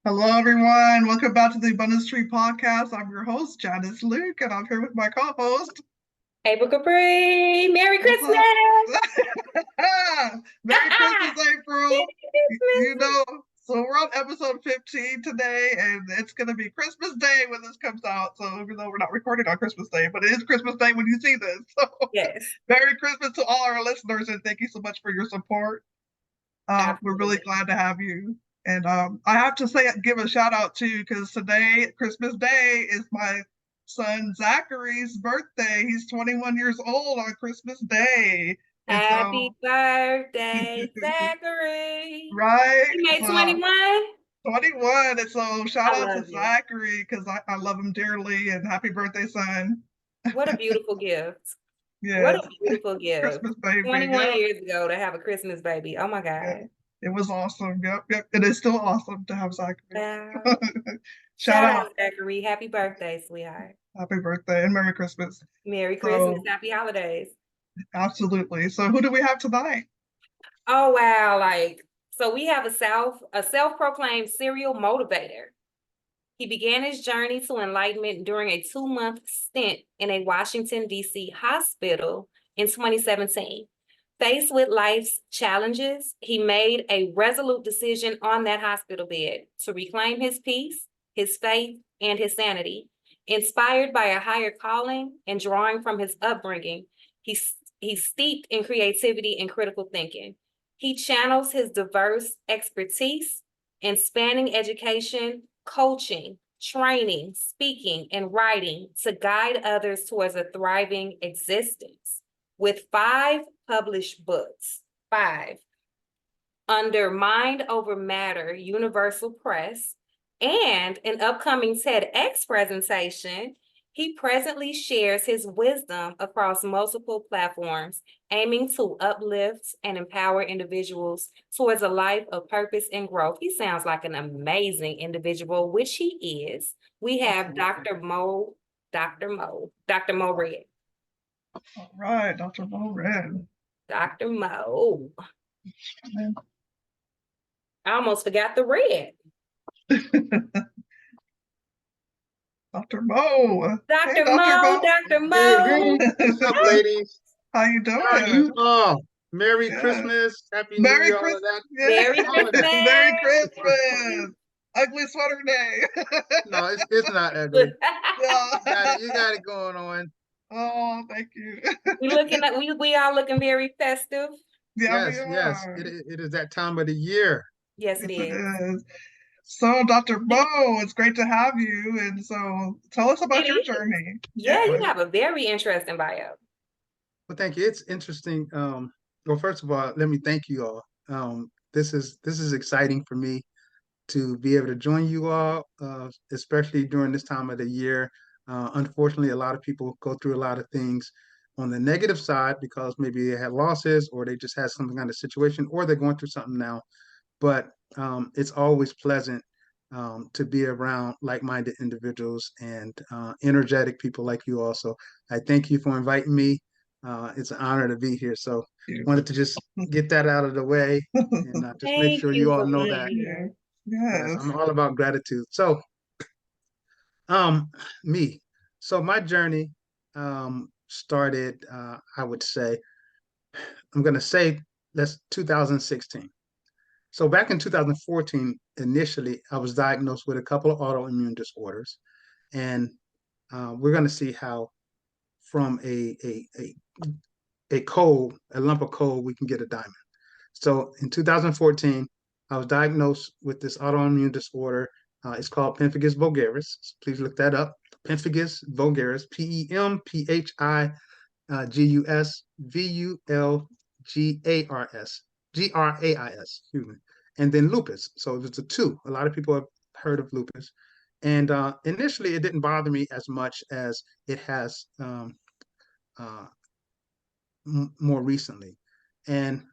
Hello, everyone. Welcome back to the Abundance Tree Podcast. I'm your host, Janice Luke, and I'm here with my co-host. April Capri, Merry What's Christmas! up? Merry Christmas, April. You know, so we're on episode 15 today, and it's going to be Christmas Day when this comes out. So even though we're not recording on Christmas Day, but it is Christmas Day when you see this. So Yes, Merry Christmas to all our listeners, and thank you so much for your support. We're really absolutely. glad to have you. And I have to say, give a shout out too, because today, Christmas Day, is my son Zachary's birthday. He's 21 years old on Christmas Day. And so, Happy birthday, Zachary. right? You made So, 21? 21. And so, shout I out to love you. Zachary because I love him dearly. And happy birthday, son. What a beautiful gift. What Yes, a beautiful gift. Christmas baby. 21 Yep. years ago to have a Christmas baby. Oh my Yeah. God. It was awesome. Yep. Yep. It is still awesome to have Zachary. Wow. Shout Shout out. out, Zachary. Happy birthday, sweetheart. Happy birthday and Merry Christmas. Merry Christmas. So, Happy holidays. absolutely. So, who do we have tonight? Oh wow. So we have a self-proclaimed serial motivator. He began his journey to enlightenment during a 2-month stint in a Washington, D.C. hospital in 2017. Faced with life's challenges, he made a resolute decision on that hospital bed to reclaim his peace, his faith, and his sanity. Inspired by a higher calling and drawing from his upbringing, he's steeped in creativity and critical thinking. He channels his diverse expertise in spanning education, coaching, training, speaking, and writing to guide others towards a thriving existence. With 5 published books, 5, under Mind Over Matter Universal Press, and an upcoming TEDx presentation, he presently shares his wisdom across multiple platforms, aiming to uplift and empower individuals towards a life of purpose and growth. He sounds like an amazing individual, which he is. We have Dr. Mo Red. All right, Dr. Mo Red. Dr. Mo. I almost forgot the red. Dr. Mo. Hey, Dr. Dr. Mo, Mo. Dr. Hey, Mo. what's up, ladies? How you How are you doing? all? Merry Yeah. Christmas, Happy New Merry Year, all of Christmas. that. Yeah. Merry All of that. Merry Christmas. Christmas. Ugly sweater day. No, it's not ugly. Yeah. You got it going on. Oh, thank you. we all looking very festive. Yeah, we Yes. are. It is that time of the year. Yes, it Yes, it is. is. So, Dr. Mo, it's great to have you. And so, tell us about It your is. journey. Yeah, Yeah. you have a very interesting bio. Well, thank you. It's interesting. Well, first of all, let me thank you all. This is exciting for me to be able to join you all, especially during this time of the year. Unfortunately, a lot of people go through a lot of things on the negative side because maybe they had losses or they just had some kind of situation or they're going through something now. But it's always pleasant to be around like-minded individuals and energetic people like you also. I thank you for inviting me. It's an honor to be here. So wanted to just get that out of the way and just make Thank sure you you all for know being that. here. Yes, Yes. I'm all about gratitude. So, um, me. So my journey started, I would say, I'm gonna say that's 2016. So back in 2014, initially, I was diagnosed with a couple of autoimmune disorders, and we're gonna see how from a cold, a lump of coal, we can get a diamond. So in 2014, I was diagnosed with this autoimmune disorder. It's called pemphigus vulgaris. So please look that up. Pemphigus vulgaris, Pemphigus vulgaris, excuse me. And then lupus. So there's a two. A lot of people have heard of lupus. And initially, it didn't bother me as much as it has uh, more recently. And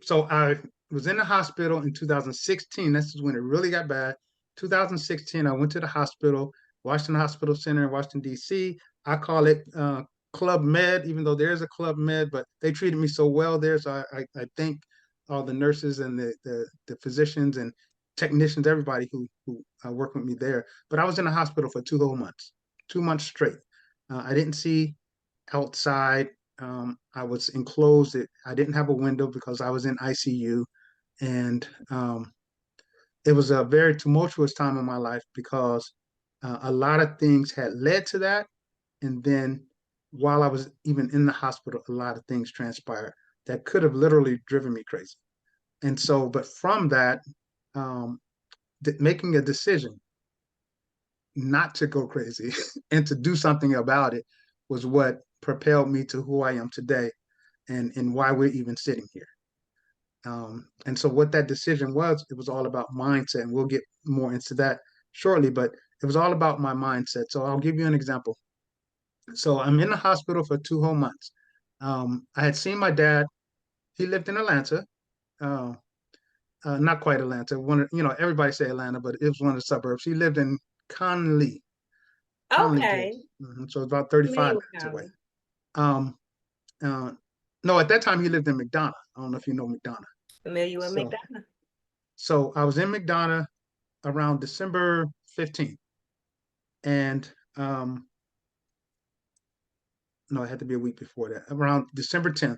so I was in the hospital in 2016. This is when it really got bad. 2016, I went to the hospital, Washington Hospital Center in Washington, D.C. I call it Club Med, even though there's a Club Med, but they treated me so well there. So I thank all the nurses and the physicians and technicians, everybody who worked with me there. But I was in the hospital for 2 whole months, 2 months straight. I didn't see outside. I was enclosed. I didn't have a window because I was in ICU, and it was a very tumultuous time in my life because a lot of things had led to that, and then while I was even in the hospital, a lot of things transpired that could have literally driven me crazy. And so, but from that, um, making a decision not to go crazy and to do something about it was what propelled me to who I am today and why we're even sitting here. And so what that decision was, it was all about mindset, and we'll get more into that shortly, but it was all about my mindset. So I'll give you an example. So I'm in the hospital for 2 whole months. I had seen my dad. He lived in Atlanta, uh, not quite Atlanta. Everybody say Atlanta, but it was one of the suburbs. He lived in Conley, Conley, Georgia. Okay. So it's about 35 Familiar with minutes away. Holly. Um, uh, no, at that time he lived in McDonough. I don't know if you know McDonough. Familiar with So, McDonough. so I was in McDonough around December 15th, and no, it had to be a week before that. Around December 10th,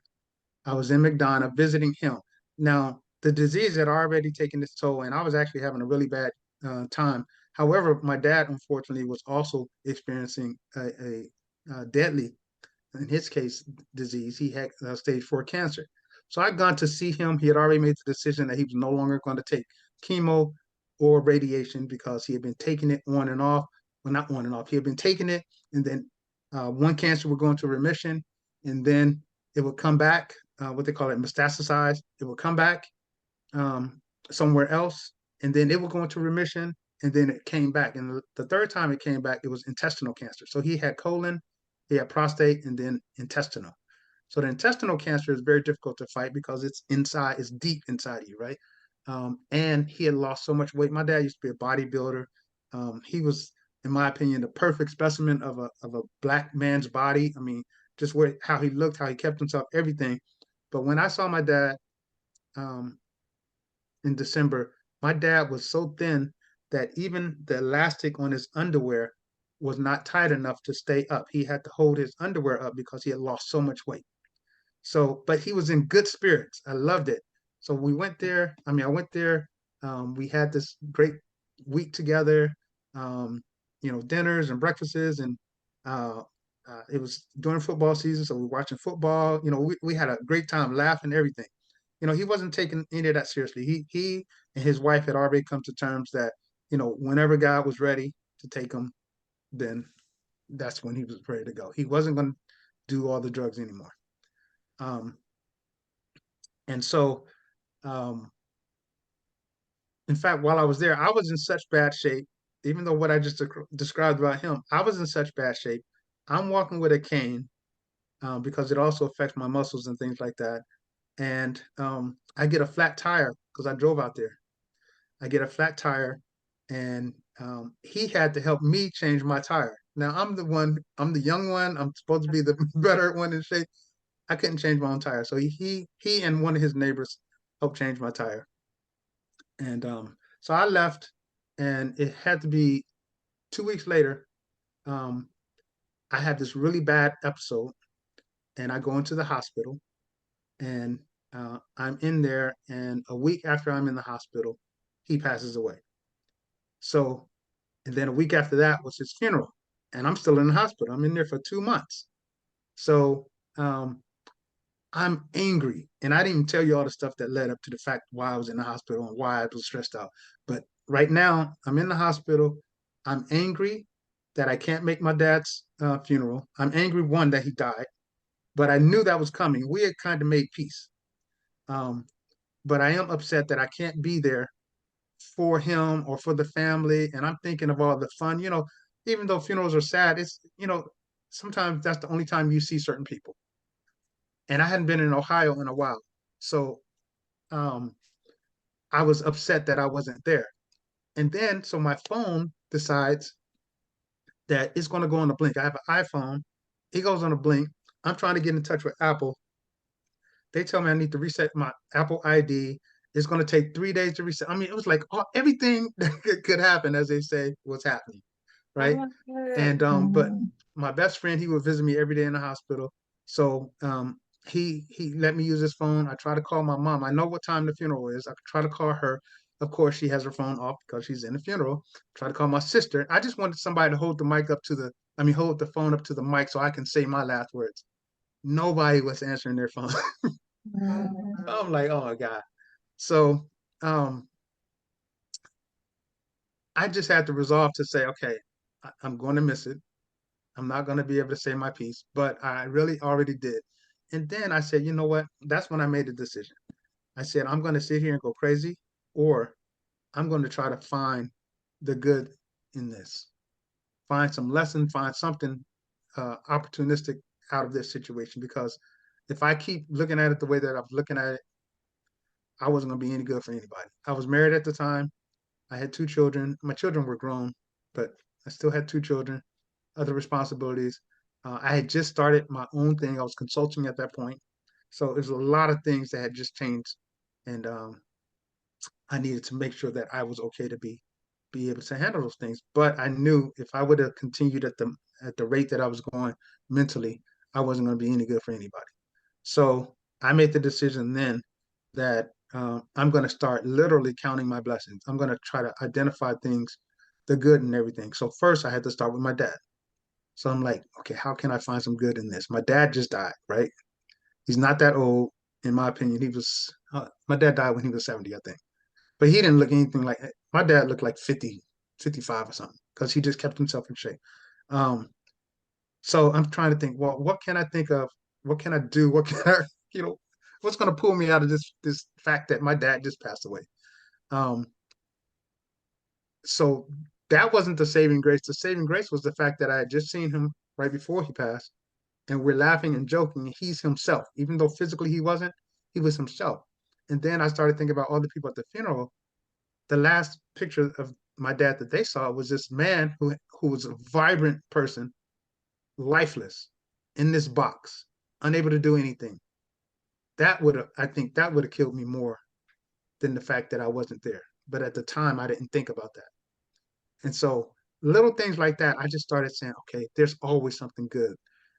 I was in McDonough visiting him. Now, the disease had already taken its toll, and I was actually having a really bad time. However, my dad, unfortunately, was also experiencing a deadly, in his case, disease. He had stage 4 cancer. So I'd gone to see him. He had already made the decision that he was no longer going to take chemo or radiation because he had been taking it on and off. Well, not on and off. He had been taking it, and then one cancer would go into remission, and then it would come back, what they call it, metastasize. It would come back um, somewhere else, and then it would go into remission, and then it came back. And the third time it came back, it was intestinal cancer. So he had colon, he had prostate, and then intestinal. So the intestinal cancer is very difficult to fight because it's inside, it's deep inside you, right? And he had lost so much weight. My dad used to be a bodybuilder. He was, in my opinion, the perfect specimen of a black man's body. I mean, just how he looked, how he kept himself, everything. But when I saw my dad um, in December, my dad was so thin that even the elastic on his underwear was not tight enough to stay up. He had to hold his underwear up because he had lost so much weight. So, but he was in good spirits. I loved it. So we went there. I mean, I went there. We had this great week together. Um, dinners and breakfasts, and uh, it was during football season, so we were watching football. We had a great time, laughing, everything. He wasn't taking any of that seriously. He and his wife had already come to terms that whenever God was ready to take him, then that's when he was ready to go. He wasn't going to do all the drugs anymore. Um, and so, um, in fact, while I was there, I was in such bad shape. Even though what I just described about him, I was in such bad shape. I'm walking with a cane because it also affects my muscles and things like that. And I get a flat tire because I drove out there. I get a flat tire, and he had to help me change my tire. Now I'm the young one. I'm supposed to be the better one in shape. I couldn't change my own tire, so he and one of his neighbors helped change my tire. And so I left, and it had to be 2 weeks later. Um, I had this really bad episode, and I go into the hospital, and I'm in there, and a week after I'm in the hospital, he passes away. So, and then a week after that was his funeral, and I'm still in the hospital. I'm in there for 2 months. So, um, I'm angry. And I didn't tell you all the stuff that led up to the fact why I was in the hospital and why I was stressed out. But right now, I'm in the hospital. I'm angry that I can't make my dad's funeral. I'm angry, one, that he died, but I knew that was coming. We had kind of made peace. Um, but I am upset that I can't be there for him or for the family. And I'm thinking of all the fun, even though funerals are sad, sometimes that's the only time you see certain people. And I hadn't been in Ohio in a while. So um, I was upset that I wasn't there. And then, so my phone decides that it's going to go on a blink. I have an iPhone. It goes on a blink. I'm trying to get in touch with Apple. They tell me I need to reset my Apple ID It's going to take 3 days to reset. I mean, it was like everything that could happen, as they say, was happening, Oh right? my God. And but my best friend, he would visit me every day in the hospital. So he let me use his phone. I try to call my mom. I know what time the funeral is. I try to call her. Of course, she has her phone off because she's in the funeral. Try to call my sister. I just wanted somebody to hold the mic up to the, I mean, hold the phone up to the mic so I can say my last words. Nobody was answering their phone. I'm like, oh my God. So um, I just had to resolve to say, okay, I'm going to miss it. I'm not going to be able to say my piece, but I really already did. And then I said, you know what? That's when I made the decision. I said, I'm going to sit here and go crazy, or I'm going to try to find the good in this, find some lesson, find something opportunistic out of this situation. Because if I keep looking at it the way that I was looking at it, I wasn't going to be any good for anybody. I was married at the time. I had 2 children. My children were grown, but I still had 2 children, other responsibilities. I had just started my own thing. I was consulting at that point. So there's a lot of things that had just changed. And I needed to make sure that I was okay to be able to handle those things. But I knew if I would have continued at the rate that I was going mentally, I wasn't going to be any good for anybody. So I made the decision then that I'm going to start literally counting my blessings. I'm going to try to identify things, the good and everything. So first, I had to start with my dad. So I'm like, okay, how can I find some good in this? My dad just died, right? He's not that old, in my opinion. My dad died when he was 70, I think. But he didn't look anything like, my dad looked like 50, 55 or something, because he just kept himself in shape. Um, so I'm trying to think, well, what can I think of? What can I do? What can I, you know, what's going to pull me out of this fact that my dad just passed away? Um, so that wasn't the saving grace. The saving grace was the fact that I had just seen him right before he passed, and we're laughing and joking. And he's himself, even though physically he wasn't. He was himself. And then I started thinking about all the people at the funeral. The last picture of my dad that they saw was this man who was a vibrant person, lifeless, in this box, unable to do anything. That would have, I think, that would have killed me more than the fact that I wasn't there. But at the time, I didn't think about that. And so little things like that, I just started saying, okay, there's always something good.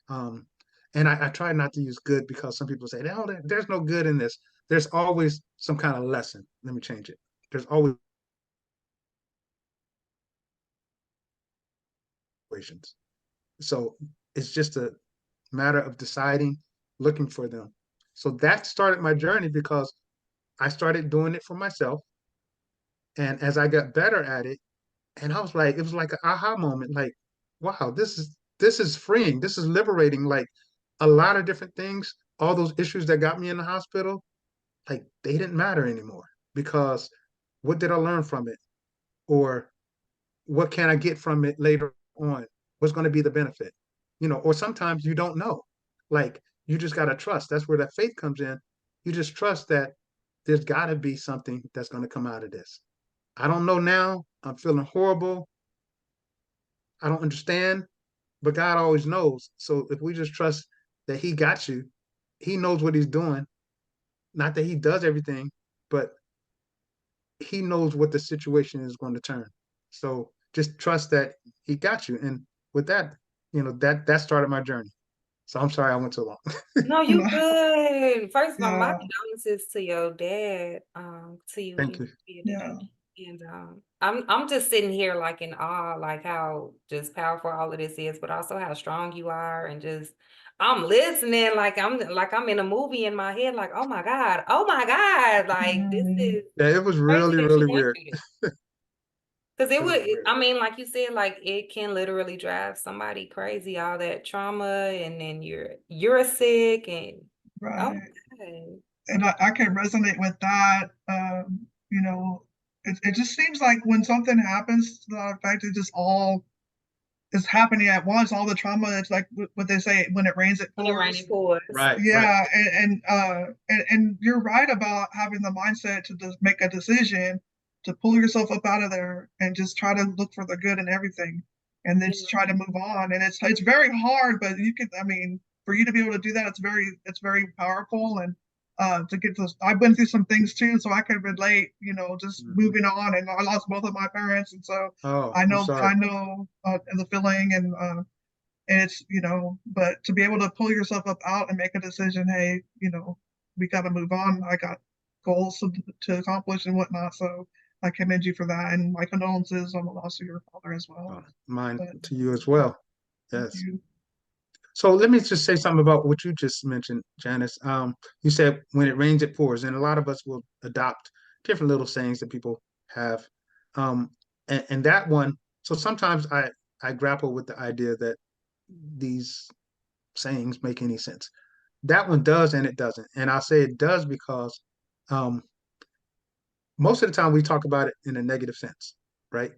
Um, and I try not to use good because some people say, no, there's no good in this. There's always some kind of lesson. Let me change it. There's always situations. So it's just a matter of deciding, looking for them. So that started my journey because I started doing it for myself. And as I got better at it, and I was like, it was like an aha moment, like, wow, this is freeing, this is liberating. Like a lot of different things, all those issues that got me in the hospital, like they didn't matter anymore because what did I learn from it? Or what can I get from it later on? What's going to be the benefit? Or sometimes you don't know. Like you just got to trust. That's where that faith comes in. You just trust that there's got to be something that's going to come out of this. I don't know now. I'm feeling horrible. I don't understand, but God always knows. So if we just trust that He got you, He knows what He's doing. Not that He does everything, but He knows what the situation is going to turn. So just trust that He got you. And with that, that started my journey. So I'm sorry I went too long. No, you good. First of all, my Yeah, condolences to your dad, to you Thank and you. your dad. yeah. And I'm just sitting here like in awe, like how just powerful all of this is, but also how strong you are, and just I'm listening like I'm in a movie in my head, like oh my God, like this Mhm. is Yeah, it was crazy really, that you really went weird. through this. Because it It was would, weird. I mean, like you said, like it can literally drive somebody crazy, all that trauma, and then you're sick, and oh Right. my God. And I can resonate with that. It just seems like when something happens to that effect, it just all is happening at once. All the trauma, it's like what they say, when it rains, it When it rainy pours. pours. Right, right. Yeah, and you're right about having the mindset to just make a decision to pull yourself up out of there and just try to look for the good in everything, and then Yeah. just try to move on. And it's very hard, but you can. I mean, for you to be able to do that, it's very powerful, and to get to. I've been through some things too, so I can relate. Just Mhm. moving on, and I lost both of my parents, and so Oh, I I'm know sorry. I know the feeling, and it's but to be able to pull yourself up out and make a decision, hey, we got to move on. I got goals to accomplish and whatnot, so I commend you for that, and my condolences on the loss of your father as well. Mine But to you as well. thank Yes. you. So let me just say something about what you just mentioned, Janice. You said when it rains, it pours, and a lot of us will adopt different little sayings that people have. Um, and that one, so sometimes I grapple with the idea that these sayings make any sense. That one does and it doesn't. And I'll say it does because um, most of the time we talk about it in a negative sense, right?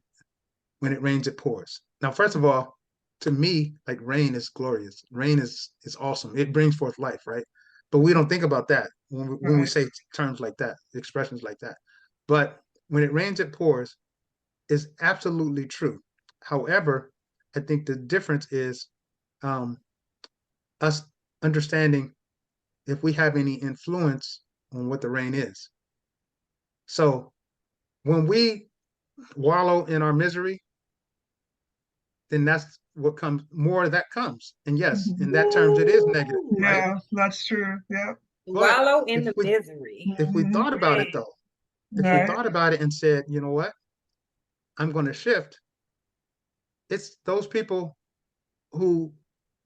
When it rains, it pours. Now, first of all, to me, like rain is glorious. Rain is awesome. It brings forth life, right? But we don't think about that when we Right. say terms like that, expressions like that. But when it rains, it pours is absolutely true. However, I think the difference is um, us understanding if we have any influence on what the rain is. So when we wallow in our misery, then that's what comes more of that comes. And yes, Mhm. in that terms, it is negative, Ooh, right? Yeah, that's true. Yeah. But wallow in if the we misery. if we Hmm. thought about it Man. though, if we Right. thought about it and said, you know what, I'm going to shift, it's those people who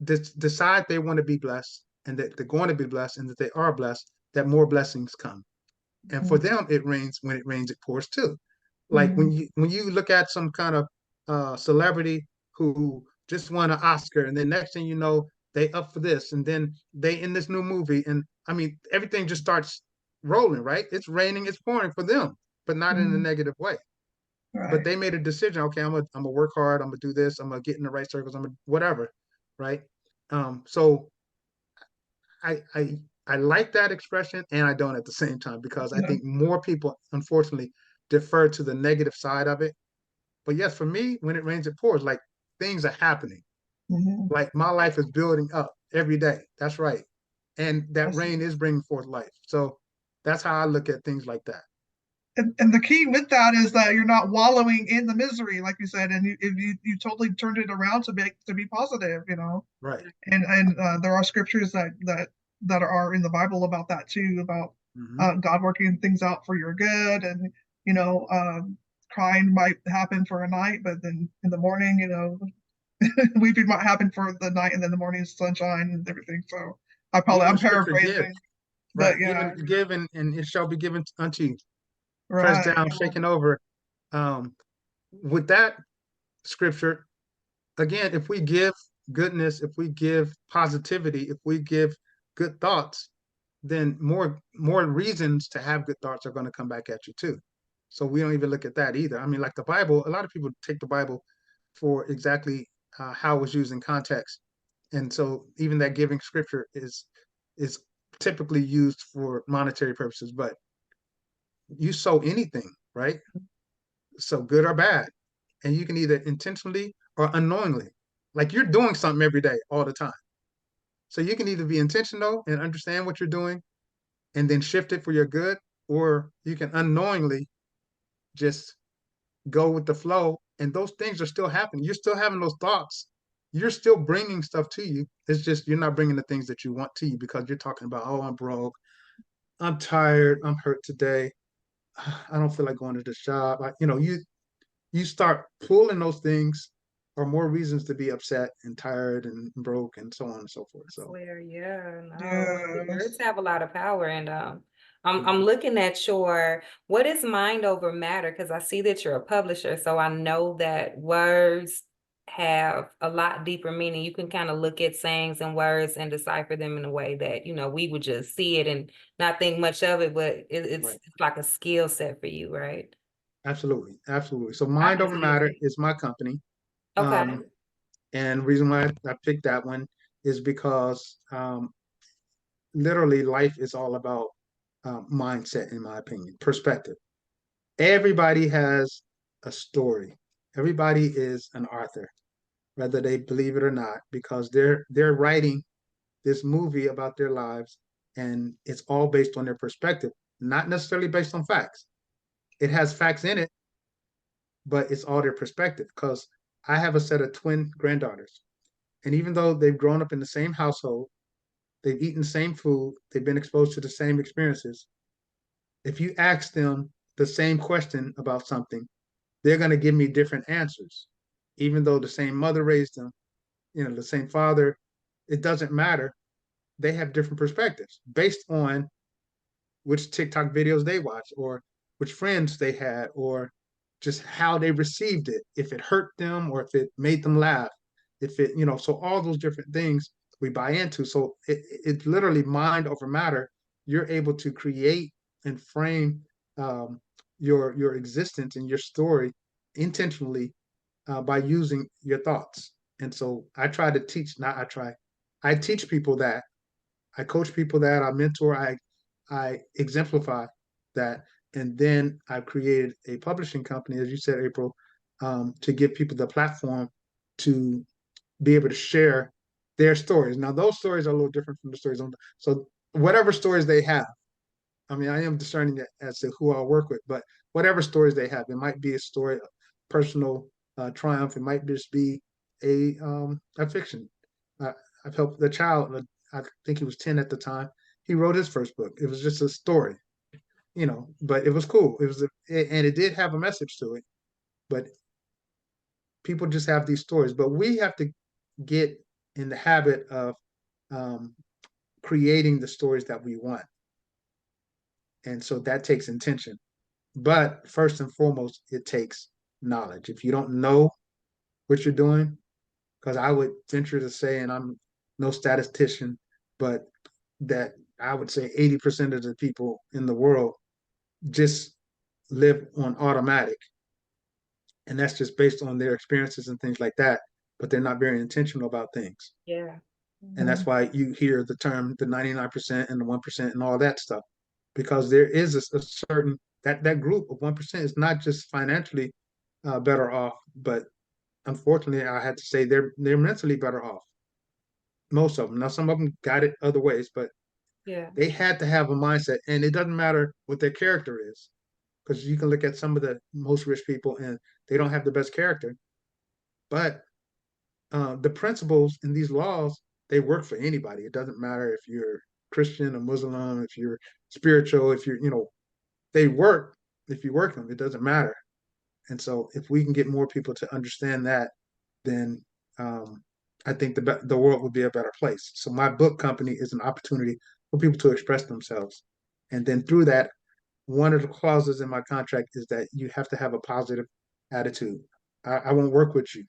decide they want to be blessed and that they're going to be blessed and that they are blessed, that more blessings come. And for them, it rains. When it rains, it pours too. Like Mm-hmm. when you look at some kind of celebrity who just won an Oscar, and then next thing you know, they up for this, and then they in this new movie, and I mean everything just starts rolling, right? It's raining, it's pouring for them, but not in a Hmm. negative way. But Right. they made a decision. Okay, I'm gonna work hard. I'm gonna do this. I'm gonna get in the right circles. I'm gonna whatever, right? So I I like that expression and I don't at the same time because I Yeah. think more people unfortunately defer to the negative side of it. But yes, for me, when it rains, it pours. Like things are happening. Hmm. Like my life is building up every day. That's right. And that That's, rain is bringing forth life. So that's how I look at things like that. and the key with that is that you're not wallowing in the misery, like you said, and you totally turned it around to be positive, Right. and there are scriptures that are in the Bible about that too, about Hmm. God working things out for your good, and you know, crying might happen for a night, but then in the morning, weeping might happen for the night, and then the morning is sunshine and everything. So Even I'm the scripture give. paraphrasing, but Right. yeah, Give and it shall be given unto you. Pressed right. down, shaken over. Um, with that scripture, again, if we give goodness, if we give positivity, if we give good thoughts, then more reasons to have good thoughts are going to come back at you too. So we don't even look at that either. I mean, like the Bible, a lot of people take the Bible for exactly how it was used in context, and so even that giving scripture is typically used for monetary purposes. But you sow anything, right? So good or bad, and you can either intentionally or unknowingly, like you're doing something every day, all the time. So you can either be intentional and understand what you're doing and then shift it for your good, or you can unknowingly just go with the flow. And those things are still happening. You're still having those thoughts. You're still bringing stuff to you. It's just you're not bringing the things that you want to you because you're talking about, oh, I'm broke, I'm tired, I'm hurt today, I don't feel like going to this job. You start pulling those things or more reasons to be upset and tired and broke and so on and so forth. I So swear, yeah, no, words Yes. have a lot of power, and I'm mhm, looking at what is mind over matter, because I see that you're a publisher, so I know that words have a lot deeper meaning. You can kind of look at sayings and words and decipher them in a way that we would just see it and not think much of it, but it's right. it's like a skill set for you, right? Absolutely. Absolutely. So I Mind can Over see Matter it. is my company. Okay. Um, and the reason why I picked that one is because literally life is all about mindset, in my opinion, perspective. Everybody has a story. Everybody is an author, whether they believe it or not, because they're writing this movie about their lives, and it's all based on their perspective, not necessarily based on facts. It has facts in it, but it's all their perspective. Because I have a set of twin granddaughters, and even though they've grown up in the same household, they've eaten the same food, they've been exposed to the same experiences. If you ask them the same question about something, they're going to give me different answers. Even though the same mother raised them, the same father, it doesn't matter. They have different perspectives based on which TikTok videos they watch, or which friends they had, or just how they received it, if it hurt them or if it made them laugh, if it, so all those different things we buy into. So it's literally mind over matter. You're able to create and frame your existence and your story intentionally by using your thoughts. And so I try to teach, not I try, I teach people that. I coach people that, I mentor, I exemplify that. And then I've created a publishing company, as you said, April, to give people the platform to be able to share their stories. Now, those stories are a little different from the stories on. So whatever stories they have, I mean, I am discerning as to who I'll work with, but whatever stories they have, it might be a story of personal triumph. It might just be a fiction. Uh, I've helped the child. I think he was 10 at the time. He wrote his first book. It was just a story, but it was cool. And it did have a message to it. But people just have these stories. But we have to get in the habit of um, creating the stories that we want, and so that takes intention. But first and foremost, it takes knowledge. If you don't know what you're doing, because I would venture to say, and I'm no statistician, but that I would say 80% of the people in the world just live on automatic. And that's just based on their experiences and things like that. But they're not very intentional about things. Yeah. And that's why you hear the term the 99% and the 1% and all that stuff. Because there is a certain that group of 1% is not just financially better off, but unfortunately, I had to say they're mentally better off. Most of them. Now, some of them got it other ways, but Yeah. they had to have a mindset, and it doesn't matter what their character is, because you can look at some of the most rich people, and they don't have the best character, but the principles in these laws, they work for anybody. It doesn't matter if you're Christian or Muslim, if you're spiritual, if you're, they work if you work them. It doesn't matter. And so if we can get more people to understand that, then I think the world would be a better place. So my book company is an opportunity for people to express themselves. And then through that, one of the clauses in my contract is that you have to have a positive attitude. I won't work with you.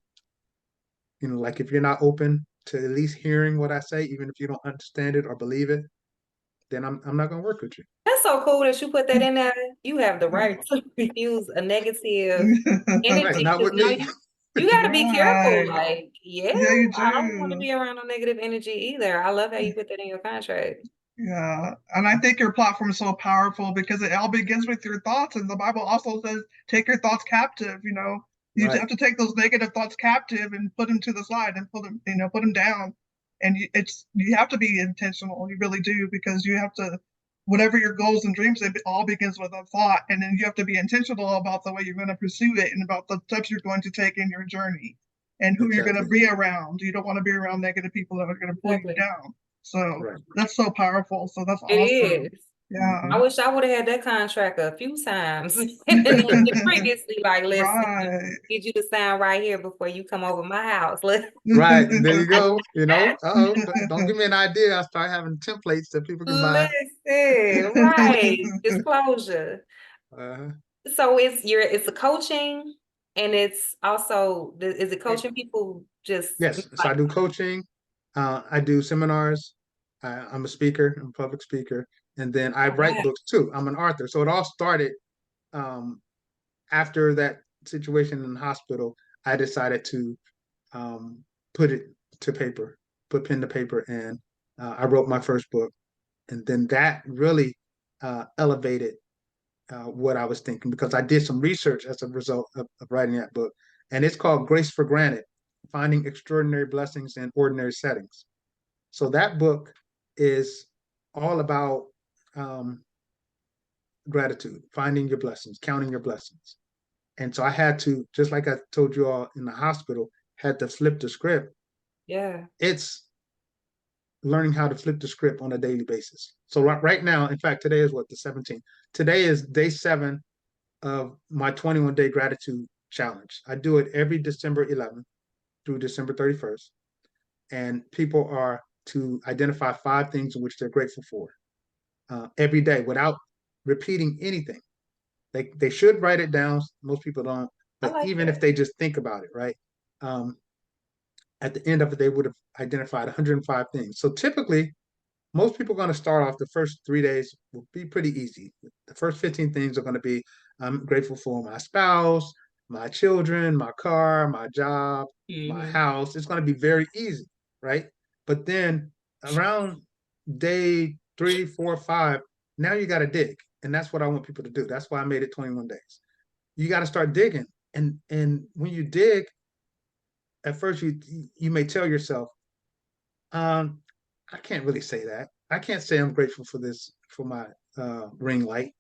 Like if you're not open to at least hearing what I say, even if you don't understand it or believe it, then I'm not gonna work with you. That's so cool that you put that in there. You have the right to refuse a negative Right, energy. not with No, me. you got to be careful. Right. Like, yeah, Yeah, you I don't want to do. be around no negative energy either. I love how you put that in your contract. Yeah, and I think your platform is so powerful because it all begins with your thoughts, and the Bible also says, "Take your thoughts captive." You Right, have to take those negative thoughts captive and put them to the side and put them down. And you have to be intentional. You really do because you have to, whatever your goals and dreams, it all begins with a thought, and then you have to be intentional about the way you're going to pursue it and about the steps you're going to take in your journey and who you're going to exactly. be around. You don't want to be around negative people that are going to pull you Exactly. down. So Right. that's so powerful. So that's It awesome. is. Yeah. I wish I would have had that contract a few times and then previously, like, listen, Right. need you to sign right here before you come over my house. Let- Right. There you go. Don't give me an idea. I start having templates that people can buy. Listen, right. Disclosure. Uh, So it's a coaching and it's also is it coaching people just yes. So I like do coaching. I do seminars. I'm a speaker. I'm a public speaker, and then I oh, write wow. books too. I'm an author. So it all started um, after that situation in the hospital. I decided to put it to paper, put pen to paper, and I wrote my first book. And then that really elevated what I was thinking because I did some research as a result of writing that book. And it's called Grace for Granite, Finding Extraordinary Blessings in Ordinary Settings. So that book is all about gratitude, finding your blessings, counting your blessings. And so I had to, just like I told you all in the hospital, had to flip the script. Yeah. It's learning how to flip the script on a daily basis. So right now, in fact, today is what, the 17th. Today is day 7 of my 21-day gratitude challenge. I do it every December 11th through December 31st. And people are to identify 5 things in which they're grateful for every day without repeating anything. They should write it down. Most people don't, I but like even that. if they just think about it, right? At the end of it, they would have identified 105 things. So typically, most people are going to start off the first 3 days will be pretty easy. The first 15 things are going to be I'm grateful for my spouse, my children, my car, my job, my Mhm. house. It's going to be very easy, right? But then around day 3, 4, 5, now you got to dig. And that's what I want people to do. That's why I made it 21 days. You got to start digging. And when you dig, at first you may tell yourself, um, I can't really say that. I can't say I'm grateful for this for my ring light.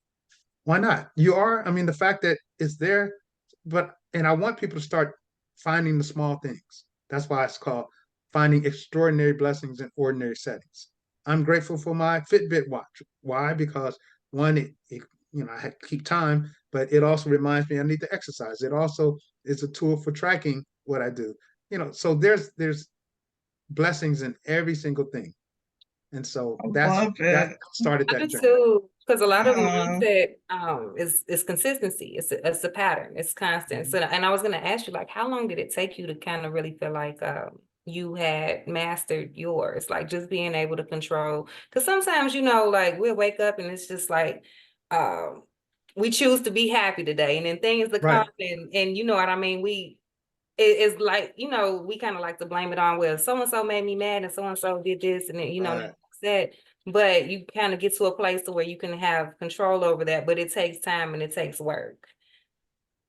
Why not? You are. I mean, the fact that it's there, but and I want people to start finding the small things. That's why it's called finding extraordinary blessings in ordinary settings. I'm grateful for my Fitbit watch. Why? Because one, I had to keep time, but it also reminds me I need to exercise. It also is a tool for tracking what I do. So there's blessings in every single thing. And so I that's love that it. started I that do journey. too, because a lot of the Yeah. mindset is consistency. It's a pattern. It's constant. Mhm. So, and I was gonna ask you, like, how long did it take you to kind of really feel like you had mastered yours, like just being able to control? Because sometimes, like we'll wake up and it's just like um we choose to be happy today, and then things that come Right. and you know what I mean. It's like, we kind of like to blame it on, well, so and so made me mad and so and so did this and then, Right. that. But you kind of get to a place to where you can have control over that, but it takes time and it takes work.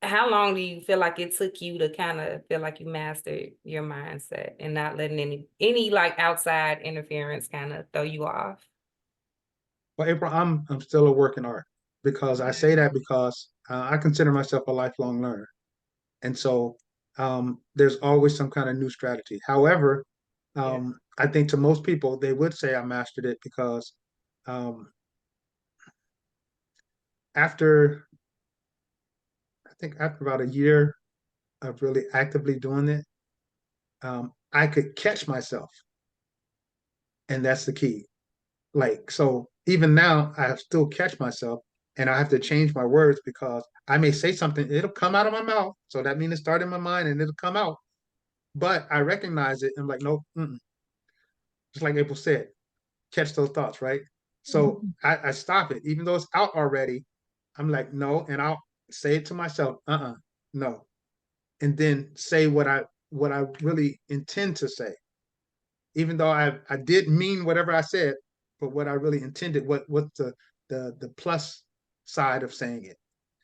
How long do you feel like it took you to kind of feel like you mastered your mindset and not letting any like outside interference kind of throw you off? Well, April, I'm still a work in art because I say that because I consider myself a lifelong learner, and so there's always some kind of new strategy. However, Yeah. I think to most people they would say I mastered it because um, after I think after about a year of really actively doing it, I could catch myself, and that's the key. Like, so even now, I still catch myself and I have to change my words because I may say something, it'll come out of my mouth. So that means it started in my mind and it'll come out. But I recognize it and I'm like, no, just like April said, catch those thoughts, right? So I stop it, even though it's out already. I'm like, no, and I'll say it to myself, no, and then say what I really intend to say, even though I did mean whatever I said, but what I really intended, what's the plus side of saying it.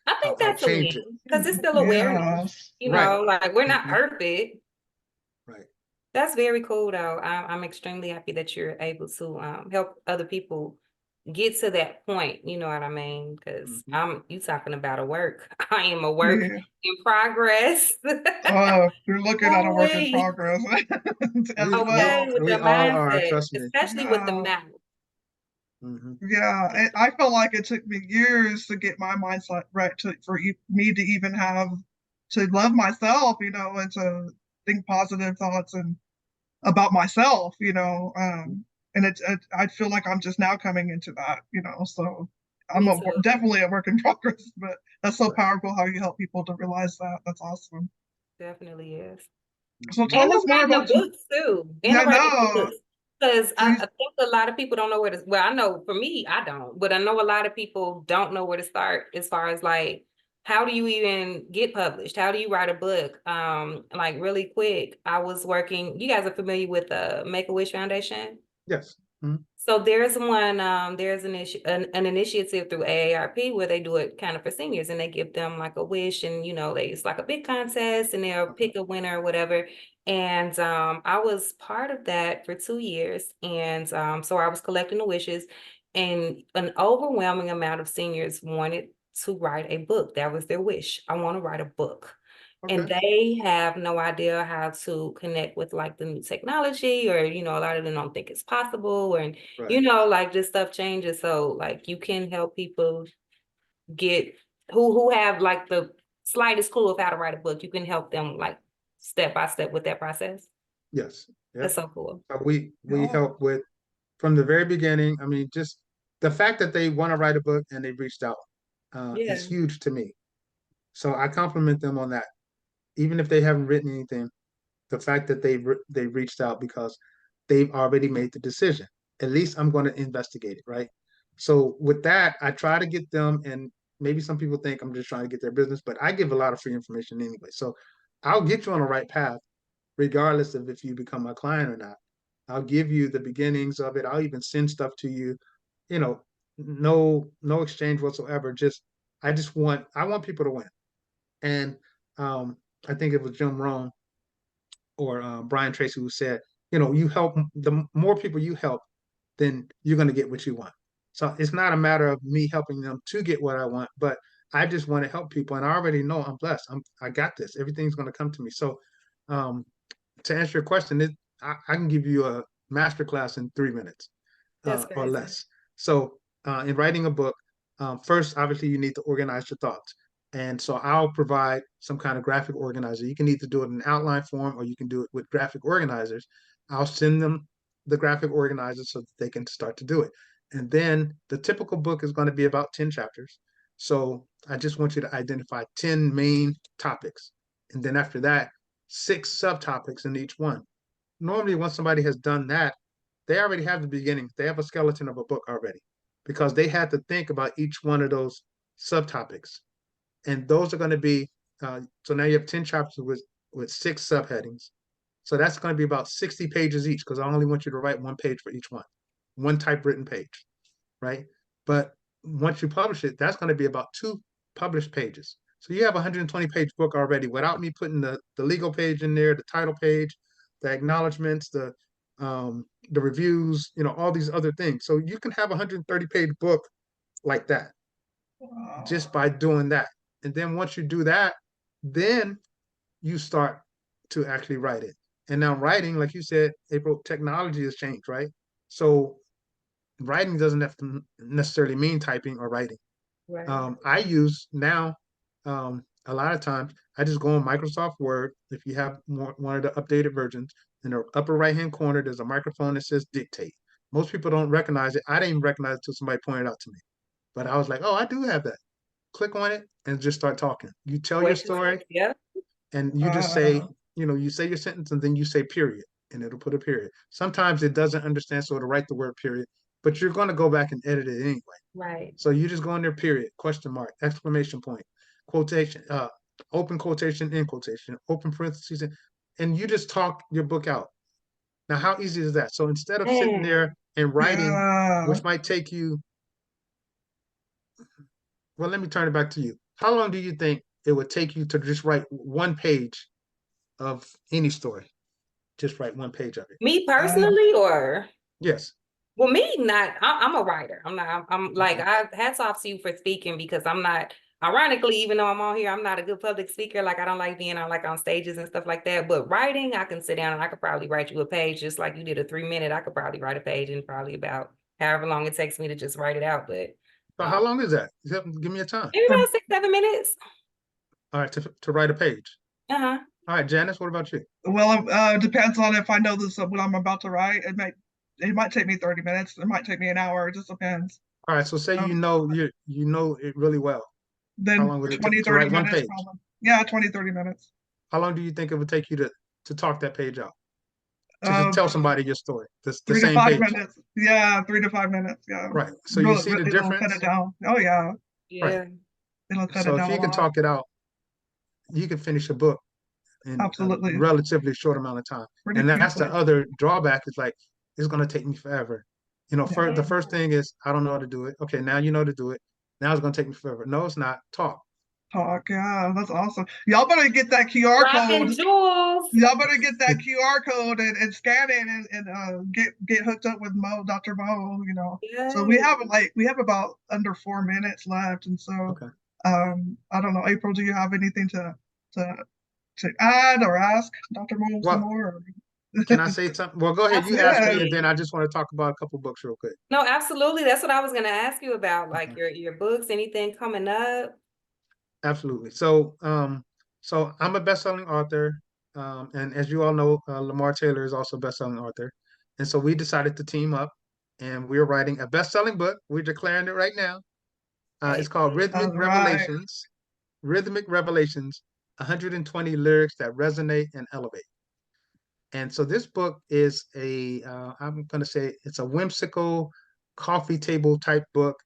I think I'll that's a change it. win because it's still awareness, Yes. Right. like we're not Mhm. perfect. Right. That's very cool though. I'm extremely happy that you're able to help other people get to that point. You know what I mean? Because Mhm. you talking about a work. I am a work Yeah. in progress. You're looking at a work in Ooh-wee. progress as We we Okay, well. with the we all are. mindset, Trust me. especially with the Yeah. mouth. Hmm. Yeah. I felt like it took me years to get my mindset right for me to even have to love myself, and to think positive thoughts and about myself. And I feel like I'm just now coming into that. So I'm Me too. definitely a work in progress, but that's so Right. powerful how you help people to realize that. That's awesome. Definitely is. So Mhm. And tell the us more writing about of books too. And yeah, the writing of no. books. Because So I think a lot of people don't know where to, well, I know for me, I don't, but I know a lot of people don't know where to start as far as like, how do you even get published? How do you write a book? Like really quick, I was working, you guys are familiar with the Make-A-Wish Foundation? Yes. Mhm. So there's one, there's an initiative through AARP where they do it kind of for seniors, and they give them like a wish, and it's like a big contest, and they'll pick a winner or whatever. And I was part of that for 2 years, and so I was collecting the wishes, and an overwhelming amount of seniors wanted to write a book. That was their wish. I want to write a book. And Okay. they have no idea how to connect with like the new technology, or a lot of them don't think it's possible, or Right. like this stuff changes. So like you can help people get who have like the slightest clue of how to write a book. You can help them like step by step with that process. Yes. That's Yep. so cool. We Oh, help with from the very beginning. I mean, just the fact that they want to write a book and they reached out is Yeah. huge to me. So I compliment them on that. Even if they haven't written anything, the fact that they reached out because they've already made the decision. At least I'm going to investigate it, right? So with that, I try to get them, and maybe some people think I'm just trying to get their business, but I give a lot of free information anyway. So I'll get you on the right path, regardless of if you become my client or not. I'll give you the beginnings of it. I'll even send stuff to you. You know, no exchange whatsoever. I want people to win. And um, I think it was Jim Rohn or Brian Tracy who said, you help the more people you help, then you're going to get what you want. So it's not a matter of me helping them to get what I want, but I just want to help people, and I already know I'm blessed. I got this. Everything's going to come to me. So um, to answer your question, I can give you a master class in 3 minutes That's or crazy. less. So in writing a book, first, obviously, you need to organize your thoughts. And so I'll provide some kind of graphic organizer. You can either do it in outline form or you can do it with graphic organizers. I'll send them the graphic organizers so that they can start to do it. And then the typical book is going to be about 10 chapters. So I just want you to identify 10 main topics. And then after that, 6 subtopics in each one. Normally, once somebody has done that, they already have the beginning. They have a skeleton of a book already because they had to think about each one of those subtopics. And those are going to be, so now you have 10 chapters with 6 subheadings. So that's going to be about 60 pages each because I only want you to write one page for each one typewritten page, right? But once you publish it, that's going to be about 2 published pages. So you have a 120-page book already without me putting the legal page in there, the title page, the acknowledgments, the reviews, all these other things. So you can have a 130-page book like that just wow. by doing that. And then once you do that, then you start to actually write it. And now writing, like you said, April, technology has changed, right? So writing doesn't have to necessarily mean typing or writing. Right. I use now a lot of times I just go on Microsoft Word. If you have one of the updated versions, in the upper right hand corner, there's a microphone that says dictate. Most people don't recognize it. I didn't even recognize it until somebody pointed it out to me. But I was like, oh, I do have that. Click on it and just start talking. You tell your Voices. story Yeah. and you just say, you say your sentence and then you say period and it'll put a period. Sometimes it doesn't understand, so it'll write the word period, but you're going to go back and edit it anyway. Right. So you just go in there, period, question mark, exclamation point, quotation, open quotation, in quotation, open parentheses, and you just talk your book out. Now, how easy is that? So instead of sitting Man. there and writing, Yeah. which might take you, well, let me turn it back to you. How long do you think it would take you to just write one page of any story? Just write one page of it. Me Um, personally, or Yes. well, me not. I'm a writer. I'm not. I'm like Okay. I hats off to you for speaking, because I'm not. Ironically, even though I'm on here, I'm not a good public speaker. Like I don't like being on on stages and stuff like that. But writing, I can sit down and I could probably write you a page just like you did a 3 minute. I could probably write a page in probably about however long it takes me to just write it out. But So how long is that? Give me a time. maybe for, about 6, 7 minutes. All right, to write a page. Uh-huh. All right, Janice, what about you? well, it depends on if I know this what I'm about to write. It might take me 30 minutes. It might take me an hour. It just depends. All right, so say Um, you know it really well. How then long would it take 20, to 30 write one minutes page? probably. Yeah, 20, 30 minutes. How long do you think it would take you to talk that page out? To just Um, tell somebody your story, the three to same five page. minutes. Yeah, 3 to 5 minutes. Yeah. Right. So you Really, see the it'll cut it difference? down. Oh yeah, Right. Yeah. it'll cut it So if down a you can lot. talk it out, you can finish a book in a Absolutely. relatively short amount of time. Pretty And that's the easily. other drawback is like, it's going to take me forever. For the Yeah. first thing is I don't know how to do it. Okay, now you know how to do it. Now it's gonna take me forever. No, it's not. Talk. Talk. Yeah, that's awesome. Y'all better get that QR Dropping code. jewels. Y'all better get that QR code and scan it and get hooked up with Dr. Mo, So Yes. we have about under 4 minutes left. And so Okay. I don't know, April, do you have anything to add or ask Dr. Mo some Well, more? can I say something? Well, go ahead. You ask me, and Absolutely. then I just want to talk about a couple books real quick. No, absolutely. That's what I was gonna ask you about, like Okay. your books, anything coming up. Absolutely. So I'm a best-selling author, and as you all know, Lamar Taylor is also a best-selling author, and so we decided to team up, and we're writing a best-selling book. We're declaring it right now. It's Hey, called All Rhythmic right. Revelations. Rhythmic Revelations, 120 lyrics that resonate and elevate. And so this book is I'm going to say it's a whimsical coffee table type book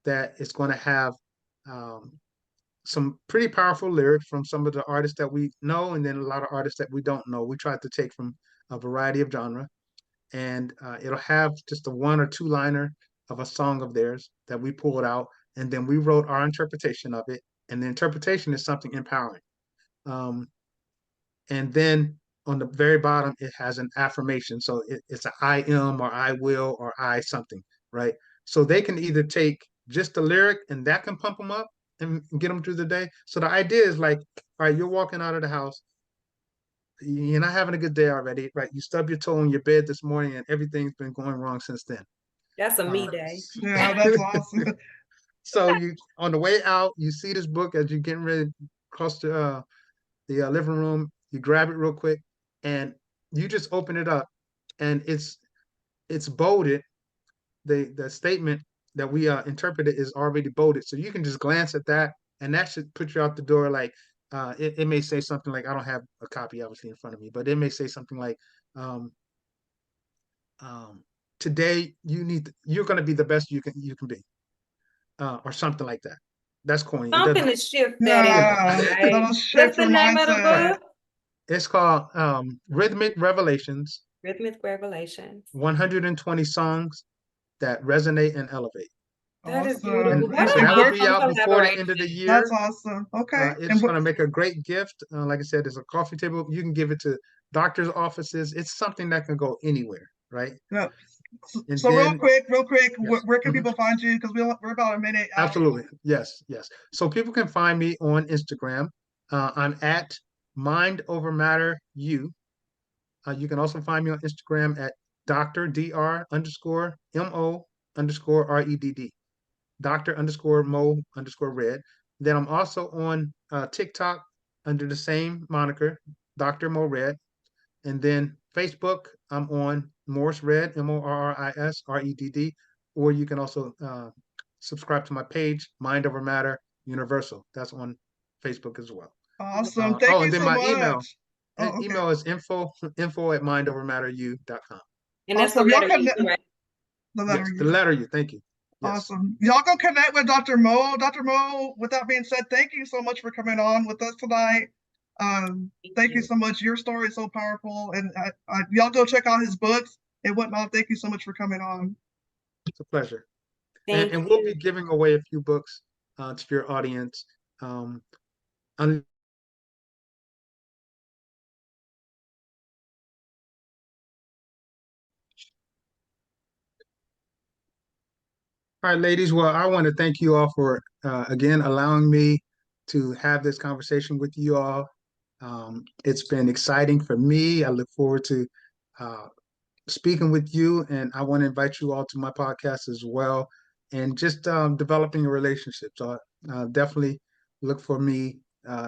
that is going to have um, some pretty powerful lyrics from some of the artists that we know, and then a lot of artists that we don't know. We tried to take from a variety of genre, and it'll have just a one or two liner of a song of theirs that we pulled out, and then we wrote our interpretation of it. And the interpretation is something empowering. Um, and then on the very bottom, it has an affirmation. So it's an I am or I will or I something, right? So they can either take just the lyric and that can pump them up and get them through the day. So the idea is like, all right, you're walking out of the house, you're not having a good day already, right? You stub your toe on your bed this morning and everything's been going wrong since then. that's a me Uh, day. Yeah, that's awesome. so you on the way out, you see this book as you're getting ready to cross the living room. You grab it real quick, and you just open it up, and it's bolded. The statement that we interpreted is already bolded, so you can just glance at that, and that should put you out the door. Like it may say something like, I don't have a copy obviously in front of me, but it may say something like, um, um, today you're going to be the best you can be, or something like that. That's corny. It Something doesn't, to shift that you energy, know. Yeah, right? that'll What's shift the your name of the mindset. book? It's called Rhythmic Revelations, Rhythmic Revelations. 120 songs that resonate and elevate. That is Awesome. beautiful. And What And, an that will where be awesome out before the end of the collaboration. that's year. awesome. Okay. It's going to make a great gift. Like I said, it's a coffee table. You can give it to doctors' offices. It's something that can go anywhere, right? Yeah. And So real then, quick, yes, where can mhm, people find you? Because we're about a minute out. absolutely. Yes, yes. So people can find me on Instagram. I'm at Mind Over Matter U. You can also find me on Instagram at Dr. underscore MO underscore REDD. Dr. underscore Mo underscore Red. Then I'm also on TikTok under the same moniker, Dr. Mo Red. And then Facebook, I'm on Morris Red, MORRISREDD. Or you can also subscribe to my page, Mind Over Matter Universal. That's on Facebook as well. Awesome. Thank And you then so my email. much. Oh, okay. Email is info at mindovermatteru.com. And that's the Awesome. Y'all letter U, connect right? the letter Yes, the U. letter U. Thank you. Yes. Awesome. Y'all go connect with Dr. Mo. Dr. Mo, with that being said, thank you so much for coming on with us tonight. Thank Thank you you. so much. Your story is so powerful. And y'all go check out his books and whatnot. Thank you so much for coming on. It's a pleasure. Thank And we'll you. be giving away a few books to your audience. Um, all right, ladies. Well, I want to thank you all for again allowing me to have this conversation with you all. It's been exciting for me. I look forward to uh, speaking with you, and I want to invite you all to my podcast as well, and just developing a relationship. So definitely look for me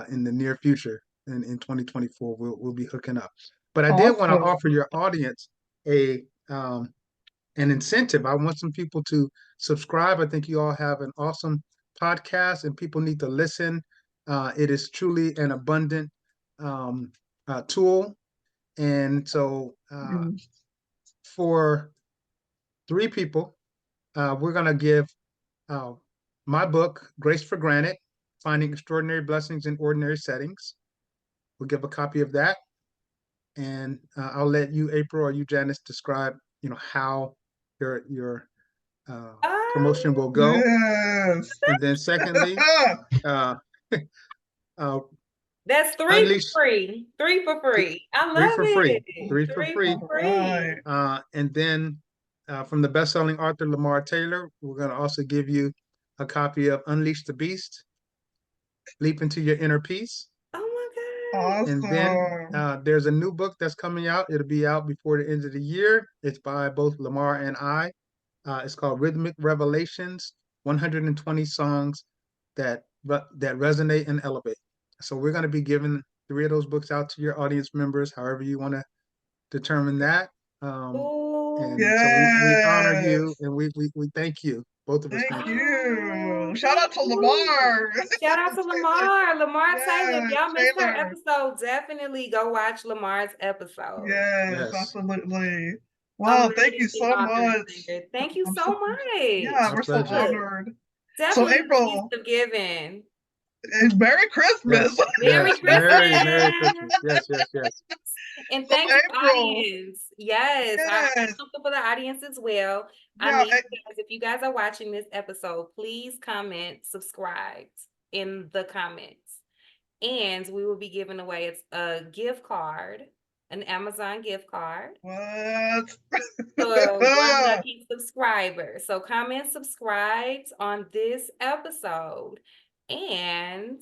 in the near future. In 2024, we'll be hooking up. But I did want to Awesome. offer your audience a an incentive. I want some people to subscribe. I think you all have an awesome podcast, and people need to listen. It is truly an abundant um, tool, and so Mm. for three people, we're going to give uh, my book, Grace for Granite, Finding Extraordinary Blessings in Ordinary Settings. We'll give a copy of that. And I'll let you, April, or you, Janice, describe, how your promotion will go. Yes. And then secondly, uh, uh, That's three Unleash for free. Three for free. I three love for free, it. three for free. All right. And then from the best-selling author Lamar Taylor, we're going to also give you a copy of Unleash the Beast, Leap into Your Inner Peace. Oh my God. And then Awesome. there's a new book that's coming out. It'll be out before the end of the year. It's by both Lamar and I. It's called Rhythmic Revelations, 120 songs that resonate and elevate. So we're going to be giving 3 of those books out to your audience members, however you want to determine that. Ooh. And so we honor you Yes. and we thank you. Both of us Thank thank you. you. Oh, Shout thank out to you. Lamar. Shout out to Taylor. Lamar Taylor. If Yes, y'all missed her Taylor. episode, definitely go watch Lamar's episode. Yes, Yes, absolutely. Wow, thank you Amazing so author much. singer. Thank you I'm so so, much. yeah, my we're so pleasure. Look, honored. So definitely the feast April, of giving. it's Merry Christmas. Yes, Merry yes. Merry Christmas. Christmas. Yes, yes, yes. And So thank you, April, audience. Yes, I have yes, something for the audience as well. I yeah, need you guys, if you guys are watching this episode, please comment, subscribe in the comments. And we will be giving away a gift card, an Amazon gift card what? for one lucky subscriber. So comment, subscribe on this episode, and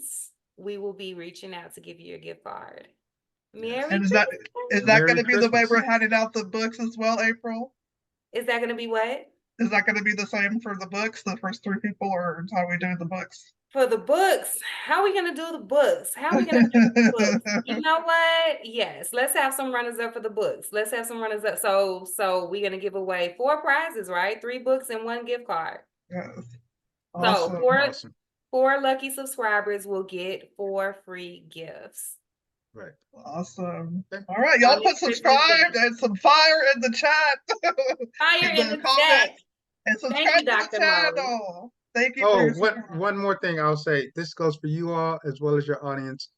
we will be reaching out to give you a gift card. Yes. Merry And Christmas. is that going Merry to be the way Christmas. we're handing out the books as well, April? Is that going to be what? Is that going to be the same for the books, the first 3 people, or is how we do the books? For the books, how are we going to do the books? How are we going to do the books? You know what? Yes, let's have some runners up for the books. Let's have some runners up. So we're going to give away 4 prizes, right? 3 books and 1 gift card. Yes. So Awesome. Awesome. 4 lucky subscribers will get 4 free gifts. Right. Awesome. Okay. All right, y'all On put this Christmas subscribe Day. and some fire in the chat. Fire in the chat. comments and Thank subscribe you, to Dr. the Mo. channel. Thank you for Oh, your support. one more thing I'll say. This goes for you all as well as your audience.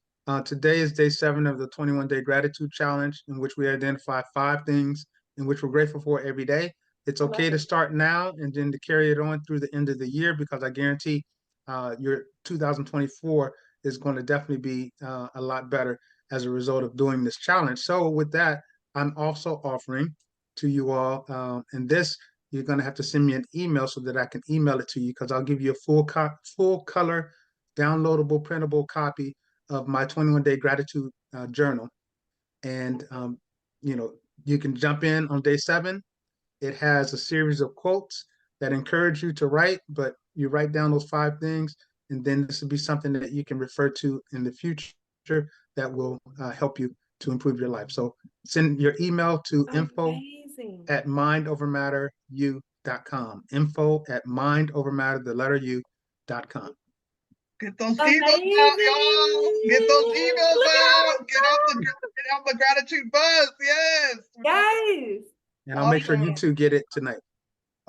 Today is day 7 of the 21-day gratitude challenge, in which we identify 5 things in which we're grateful for every day. It's I love okay to it. start now and then to carry it on through the end of the year, because I guarantee your 2024 is going to definitely be a lot better as a result of doing this challenge. So with that, I'm also offering to you all, and this you're going to have to send me an email so that I can email it to you, because I'll give you a full color, downloadable, printable copy of my 21-day gratitude journal. And, you know, you can jump in on day 7. It has a series of quotes that encourage you to write, but you write down those 5 things, and then this will be something that you can refer to in the future that will help you to improve your life. So send your email to Amazing. info@mindovermatteru.com. info@mindovermatter.com. Get those emails out, y'all. Get those Amazing. emails Look at all out. Get on the gratitude buzz. Yes. Guys. And I'll make sure you Awesome. 2 get it tonight.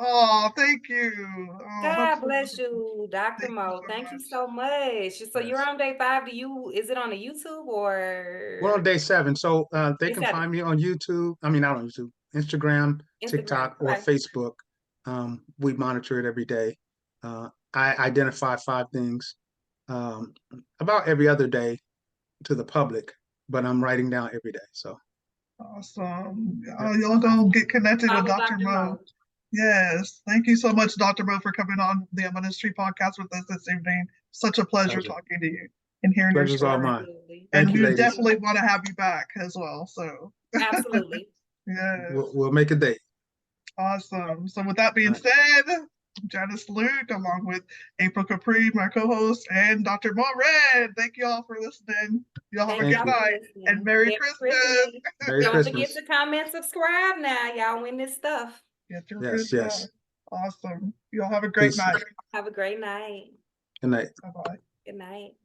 Oh, thank you. Oh, that's God so bless wonderful. you, Dr. Thank you Mo. so Thank you much. so much. So you're Yes. on day 5. Is it on the YouTube We're on or day 7. So they day can 7? find me on YouTube. I mean, not on YouTube, Instagram, Instagram. TikTok, or Okay. Facebook. We monitor it every day. I identify 5 things about every other day to the public, but I'm writing down every day. So Awesome. yeah, Y'all go get connected with Follow Dr. Dr. Mo. Mo. Yes. Thank you so much, Dr. Mo, for coming on the Ministry podcast with us this evening. Such a pleasure talking to you and hearing your pleasure's all story. mine. Absolutely. Thank And you, we ladies. definitely want to have you back as well. So, Absolutely. yes. We'll make a date. Awesome. So, with that being All right. said, Janice Luke, along with April Capri, my co-host, and Dr. Mo Red, thank you all for listening. Y'all have a Thank good y'all for night listening. and Merry Christmas. Merry Don't forget Christmas. to comment, subscribe now. Y'all win this stuff. Get your Yes, good yes. stuff. Awesome. Y'all have a great Peace. night. Have a great night. Good night. Bye-bye. Good night.